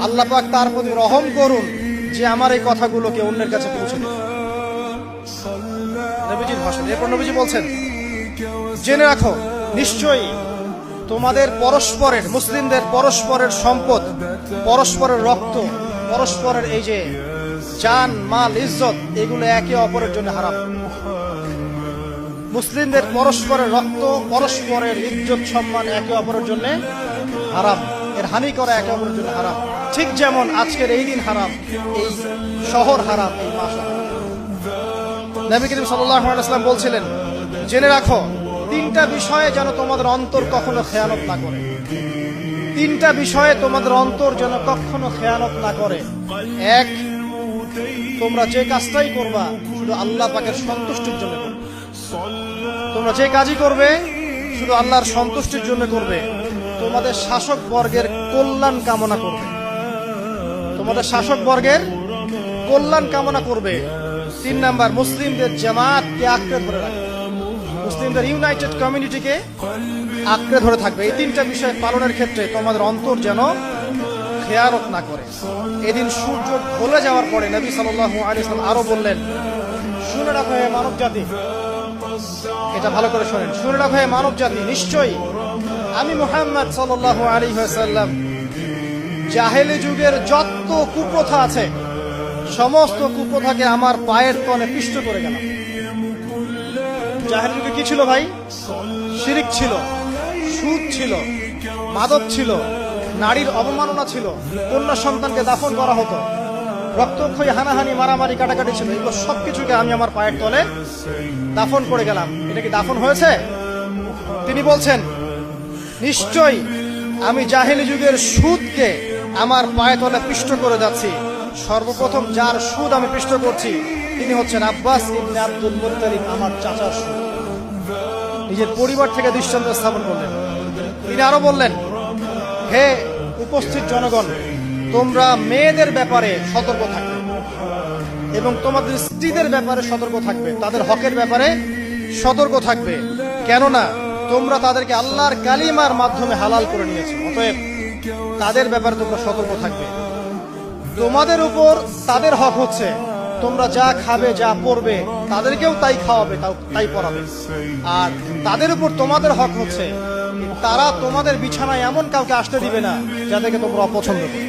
আল্লাহ পাক তার প্রতি রহম করুন যে আমার এই কথাগুলোকে অন্যের কাছে পৌঁছে দেয়। নবীজির ভাষণ। এরপর নবীজি বলছেন, জেনে রাখো নিশ্চয়ই তোমাদের পরস্পরের, মুসলিমদের পরস্পরের সম্পদ, পরস্পরের রক্ত, পরস্পরের এই যে জান মাল ইজ্জত, এগুলো একে অপরের জন্য হারাম। মুসলিমদের পরস্পরের রক্ত, পরস্পরের ইজ্জত সম্মান একে অপরের জন্য হারাম, এর হানি করা একে অপরের জন্য হারাম। ঠিক যেমন আজকের এই দিন হারাম, এই শহর হারাম, এই মাস হারাম। নবী করিম সাল্লাল্লাহু আলাইহি ওয়াসাল্লাম বলছিলেন, জেনে রাখো তিনটা বিষয়ে যেন তোমাদের অন্তর কখনো খেয়ানত না করে। তিনটা বিষয়ে তোমাদের অন্তর যেন কখনো খেয়ানত না করে। এক, তোমরা যে কাজটাই করবা শুধু আল্লাহ পাকের সন্তুষ্টির জন্য করবে। তোমরা যে কাজই করবে শুধু আল্লাহর সন্তুষ্টির জন্য করবে। তোমাদের শাসক বর্গের কল্যাণ কামনা করবে। তোমাদের শাসক বর্গের কল্যাণ কামনা করবে। 3 নাম্বার, মুসলিমদের জামাতকে আঁকড়ে ধরে রাখবে। মুসলিমদের ইউনাইটেড কমিউনিটিকে আঁকড়ে ধরে থাকবে। এই তিনটা বিষয় পালনের ক্ষেত্রে তোমাদের অন্তর যেন খেয়ানত না করে। এদিন সূর্য ঢলে যাওয়ার পরে নবী সাল্লাল্লাহু আলাইহি ওয়াসাল্লাম আরো বললেন, শুনে রাখো হে মানব জাতি, এটা ভালো করে শোনেন, শুনে রাখো হে মানব জাতি, নিশ্চয়ই আমি মুহাম্মদ সাল্লাল্লাহু আলাইহি ওয়াসাল্লাম জাহেলি যুগের যত কুপ্রথা আছে সমস্ত কুপ্রথাকে আমার পায়ের তলে পিষ্ট করে গেলাম। জাহেলি যুগে কি ছিল ভাই? শিরিক ছিল, সুদ ছিল, মাদক ছিল, নারীর অবমাননা ছিল, কন্যা সন্তানকে দাফন করা হতো, রক্তক্ষয়ী হানাহানি মারামারি কাটাকাটি ছিল। এগুলো সবকিছুকে আমি আমার পায়ের তলে দাফন করে গেলাম। এটা কি দাফন হয়েছে? তিনি বলছেন, নিশ্চয়ই আমি জাহেলি যুগের সুদকে আমার পায়ে তলে পিষ্ট করে যাচ্ছি। সর্বপ্রথম যার সুদ আমি পিষ্ট করছি তিনি হচ্ছেন আব্বাস ইবনে আব্দুল মুত্তালিব, আমার চাচার সুদ। নিজের পরিবার থেকে দৃষ্টান্ত স্থাপন করলেন। তিনি আরো বললেন, হে উপস্থিত জনগণ, তোমরা মেয়েদের ব্যাপারে সতর্ক থাকবে এবং তোমাদের স্ত্রীদের ব্যাপারে সতর্ক থাকবে, তাদের হকের ব্যাপারে সতর্ক থাকবে, কেননা তোমরা তাদেরকে আল্লাহর কালিমার মাধ্যমে হালাল করে নিয়েছো। অতএব তাদের ব্যাপারে তোমরা সতর্ক থাকবে। তোমাদের উপর তাদের হক হচ্ছে তোমরা যা খাবে, যা পরবে, তাদেরকেও তাই খাওয়াবে, তাই পরাবে। আর তাদের উপর তোমাদের হক হচ্ছে তারা তোমাদের বিছানায় এমন কাউকে আসতে দিবে না যাদেরকে তোমরা অপছন্দ করো।